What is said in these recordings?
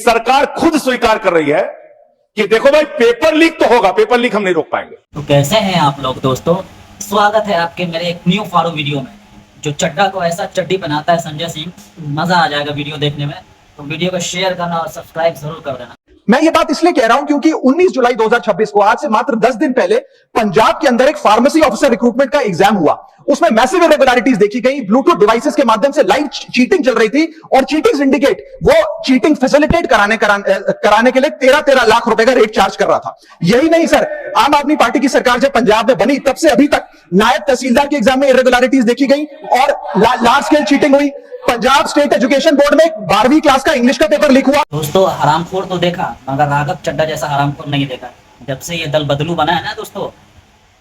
सरकार खुद स्वीकार कर रही है कि देखो भाई पेपर लीक तो होगा, पेपर लीक हम नहीं रोक पाएंगे। तो कैसे हैं आप लोग दोस्तों, स्वागत है आपके मेरे एक न्यू फॉलो वीडियो में। जो चड्डा को ऐसा चड्डी बनाता है संजय सिंह, मजा आ जाएगा वीडियो देखने में। तो वीडियो को शेयर करना और सब्सक्राइब जरूर कर देना। मैं ये बात इसलिए कह रहा हूं क्योंकि 19 जुलाई 2026 को, आज से मात्र 10 दिन पहले, पंजाब के अंदर एक फार्मेसी ऑफिसर रिक्रूटमेंट का एग्जाम हुआ। उसमें मैसिव इरेगुलरिटीज देखी गई। ब्लूटूथ डिवाइसेस के माध्यम से लाइव चीटिंग चल रही थी और चीटिंग सिंडिकेट वो चीटिंग फैसिलिटेट कराने के लिए 13 लाख रुपए का रेट चार्ज कर रहा था। यही नहीं सर, आम आदमी पार्टी की सरकार जब पंजाब में बनी तब से अभी तक नायब तहसीलदार के एग्जाम में इरेगुलरिटीज देखी गई और लार्ज स्केल चीटिंग हुई। पंजाब स्टेट एजुकेशन बोर्ड में 12वीं क्लास का इंग्लिश का पेपर लीक हुआ। दोस्तों हरामखोर तो देखा, मगर राघव चड्डा जैसा हरामखोर नहीं देखा। जब से ये दल बदलू बना है ना दोस्तों,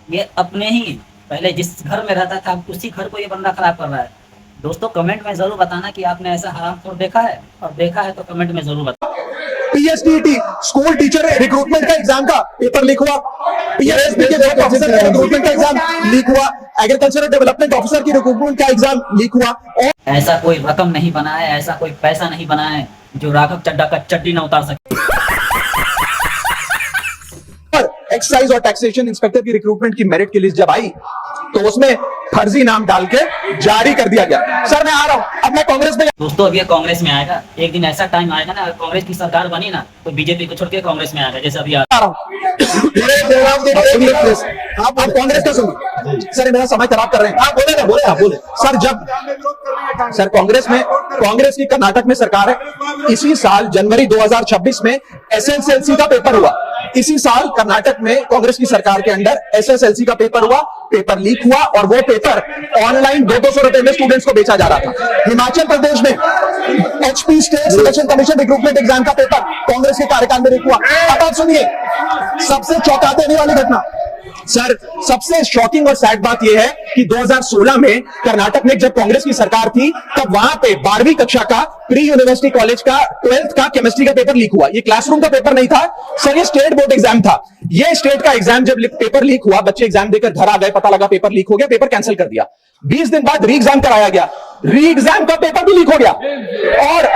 ये अपने ही पहले जिस घर में रहता था उसी घर को ये बंदा खराब कर रहा है। दोस्तों कमेंट में जरूर बताना कि आपने ऐसा हरामखोर देखा है, और देखा है तो कमेंट में जरूर बताना। पीएसटीटी स्कूल टीचर रिक्रूटमेंट का एग्जाम का पेपर लीक हुआ। पीएसपी के जॉब ऑफिसर का रिक्रूटमेंट का एग्जाम लीक हुआ। एग्रीकल्चरल डेवलपमेंट ऑफिसर की रिक्रूटमेंट का एग्जाम लीक हुआ। और ऐसा कोई रकम नहीं बना है, ऐसा कोई पैसा नहीं बना है जो राघव चड्डा का चड्डी ना उतार सके। एक्साइज और टैक्सेशन इंस्पेक्टर की रिक्रूटमेंट की मेरिट की लिस्ट जब आई तो उसमें फर्जी नाम डाल के जारी कर दिया गया। सर मैं आ रहा हूं, अब मैं कांग्रेस में। दोस्तों अब ये कांग्रेस में आएगा, एक दिन ऐसा टाइम आएगा ना, कांग्रेस की सरकार बनी ना तो बीजेपी को छोड़ के कांग्रेस में आएगा, जैसे अभी आ रहा हूं। आप कांग्रेस का सुनिए सर, मेरा समय खराब कर रहे हैं। आप बोले सर। जब सर कांग्रेस की कर्नाटक में सरकार है। इसी साल जनवरी 2026 में एसएसएलसी का पेपर हुआ। इसी साल कर्नाटक में कांग्रेस की सरकार के अंडर एसएसएलसी का पेपर हुआ, पेपर लीक हुआ और वो पेपर ऑनलाइन 200 रुपए में स्टूडेंट्स को बेचा जा रहा था। हिमाचल प्रदेश में HP state selection commission recruitment exam का पेपर कांग्रेस के कार्यकाल में लीक हुआ। अब आप सुनिए सबसे चौंका देने वाली घटना। सर सबसे शॉकिंग और सैड बात यह है कि 2016 में कर्नाटक में जब कांग्रेस की सरकार थी तब वहां पे 12वीं कक्षा का प्री यूनिवर्सिटी कॉलेज का 12th का केमिस्ट्री का पेपर लीक हुआ। ये क्लासरूम का पेपर नहीं था सर, ये स्टेट बोर्ड एग्जाम था। ये स्टेट का एग्जाम जब पेपर लीक हुआ, बच्चे एग्जाम देकर घर आ गए, पता लगा पेपर लीक हो गया, पेपर कैंसिल कर दिया। 20 दिन बाद री एग्जाम कराया गया, री एग्जाम का पेपर भी लीक हो गया और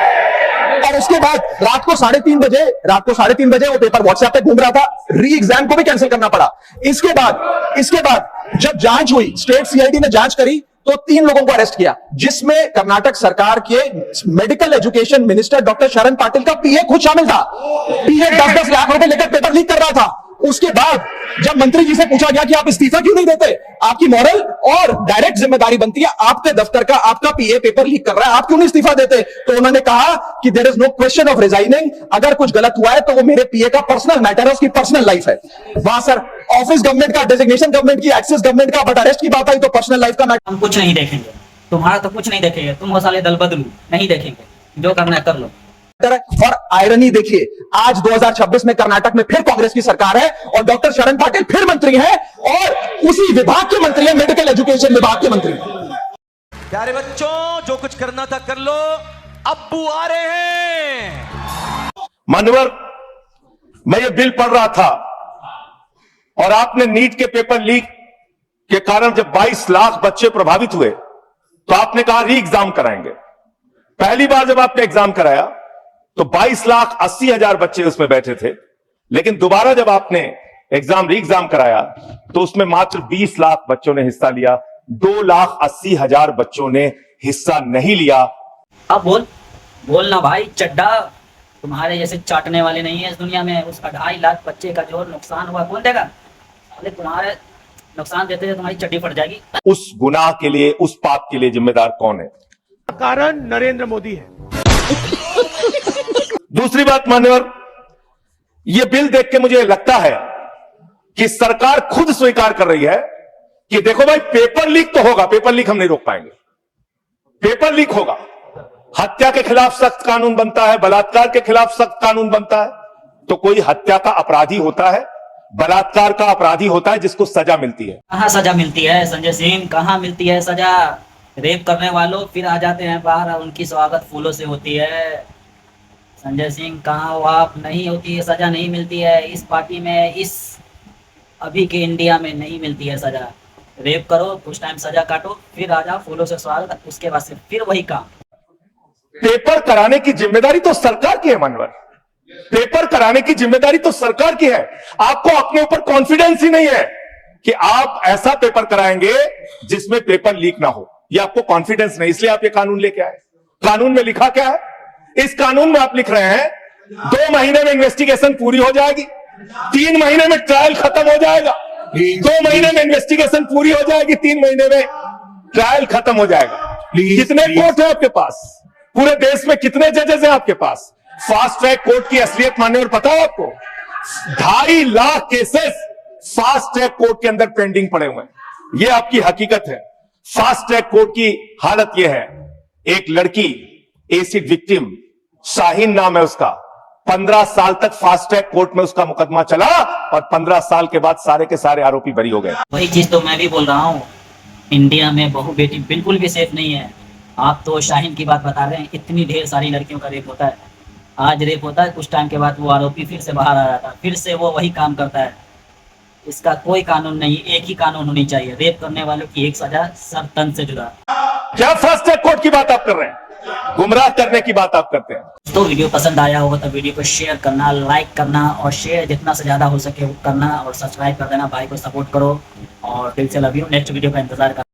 उसके बाद रात को 3:30 बजे वो पेपर व्हाट्सएप पे घूम रहा था। री एग्जाम को भी कैंसिल करना पड़ा। इसके बाद जब जांच हुई, स्टेट सीआईडी ने जांच करी तो 3 लोगों को अरेस्ट किया, जिसमें कर्नाटक सरकार के मेडिकल एजुकेशन मिनिस्टर डॉक्टर शरण पाटिल का पीए खुद शामिल था। पीए 10-10 लाख रुपए लेकर पेपर लीक कर रहा था। उसके बाद जब मंत्री जी से पूछा गया कि आप इस्तीफा क्यों नहीं देते, आपकी मॉरल और डायरेक्ट जिम्मेदारी बनती है, आपके दफ्तर का आपका पीए पेपर लीक कर रहा है, आप क्यों नहीं इस्तीफा देते, तो उन्होंने कहा कि there is no question of resigning. अगर कुछ गलत हुआ है तो वो मेरे पीए का पर्सनल मैटर है, उसकी पर्सनल लाइफ है। वहां सर ऑफिस गवर्नमेंट का, डेजिग्नेशन गवर्नमेंट की, एक्सेस गवर्नमेंट का, बट अरेस्ट की बात आई तो पर्सनल लाइफ का मैटर। हम कुछ नहीं देखेंगे, तुम्हारा तो कुछ नहीं देखेंगे, तुम वो साले दल बदलू नहीं देखेंगे, जो करना है कर लो। और आयरनी देखिए, आज 2026 में कर्नाटक में फिर कांग्रेस की सरकार है और डॉक्टर शरण पाटिल फिर मंत्री हैं और उसी विभाग के मंत्री हैं, मेडिकल एजुकेशन विभाग के मंत्री। प्यारे बच्चों, जो कुछ करना था कर लो, अब्बू आ रहे हैं। मान्यवर, मैं ये बिल पढ़ रहा था और आपने नीट के पेपर लीक के कारण जब 22 लाख बच्चे प्रभावित हुए तो आपने कहा री एग्जाम कराएंगे। पहली बार जब आपने एग्जाम कराया तो 22,80,000 बच्चे उसमें बैठे थे, लेकिन दोबारा जब आपने री एग्जाम कराया तो उसमें मात्र 20 लाख बच्चों ने हिस्सा लिया, 2,80,000 बच्चों ने हिस्सा नहीं लिया। अब बोल ना भाई चड्डा, तुम्हारे जैसे चाटने वाले नहीं है इस दुनिया में। उसका 2.5 लाख बच्चे का जो नुकसान हुआ कौन देगा? अरे तुम्हारे नुकसान देते हुए तुम्हारी चड्डी फट जाएगी। उस गुनाह के लिए, उस पाप के लिए जिम्मेदार कौन है? कारण नरेंद्र मोदी है। दूसरी बात मान्यवर, यह बिल देख के मुझे लगता है कि सरकार खुद स्वीकार कर रही है कि देखो भाई पेपर लीक तो होगा, पेपर लीक हम नहीं रोक पाएंगे, पेपर लीक होगा। हत्या के खिलाफ सख्त कानून बनता है, बलात्कार के खिलाफ सख्त कानून बनता है। तो कोई हत्या का अपराधी होता है, बलात्कार का अपराधी होता है जिसको सजा मिलती है। कहां सजा मिलती है संजय सिंह, कहां मिलती है सजा? रेप करने वालों फिर आ जाते हैं बाहर, उनकी स्वागत फूलों से होती है। संजय सिंह कहां हो आप? नहीं होती है सजा, नहीं मिलती है इस पार्टी में, इस अभी के इंडिया में नहीं मिलती है सजा। रेप करो, कुछ टाइम सजा काटो, फिर आ जाओ फूलों से स्वागत, उसके बाद से फिर वही काम। पेपर कराने की जिम्मेदारी तो सरकार की है मानवर। पेपर कराने की जिम्मेदारी तो सरकार की है। आपको अपने ऊपर कॉन्फिडेंस ही नहीं है कि आप ऐसा पेपर कराएंगे जिसमें पेपर लीक ना हो। ये आपको कॉन्फिडेंस नहीं, इसलिए आप ये कानून लेके आए। कानून में लिखा क्या है? इस कानून में आप लिख रहे हैं 2 महीने में इन्वेस्टिगेशन पूरी हो जाएगी, 3 महीने में ट्रायल खत्म हो जाएगा। 2 महीने में इन्वेस्टिगेशन पूरी हो जाएगी, 3 महीने में ट्रायल खत्म हो जाएगा। कितने कोर्ट है आपके पास? पूरे देश में कितने जजेस हैं आपके पास? फास्ट ट्रैक कोर्ट की असलियत मानने और पता है आपको? 2.5 lakh cases fast track court के अंदर पेंडिंग पड़े हुए हैं। यह आपकी हकीकत है। फास्ट ट्रैक कोर्ट की हालत यह है, एक लड़की एसिड विक्टिम, शाहीन नाम है उसका, 15 साल तक फास्ट ट्रैक कोर्ट में उसका मुकदमा चला और 15 साल के बाद सारे के सारे आरोपी बरी हो गए। वही चीज तो मैं भी बोल रहा हूँ, इंडिया में बहू बेटी बिल्कुल भी सेफ नहीं है। आप तो शाहीन की बात बता रहे हैं, इतनी ढेर सारी लड़कियों का रेप होता है। आज रेप होता है, कुछ टाइम के बाद वो आरोपी फिर से बाहर आ जाता है, फिर से वो वही काम करता है। इसका कोई कानून नहीं, एक ही कानून होनी चाहिए, रेप करने वालों की एक सजा, सब तन से जुदा। क्या फास्ट ट्रैक कोर्ट की बात आप कर रहे हैं? गुमराह करने की बात आप करते हैं। तो वीडियो पसंद आया होगा तो वीडियो को शेयर करना, लाइक करना और शेयर जितना से ज्यादा हो सके वो करना और सब्सक्राइब कर देना। भाई को सपोर्ट करो और दिल से लव यू। नेक्स्ट वीडियो का इंतजार करना।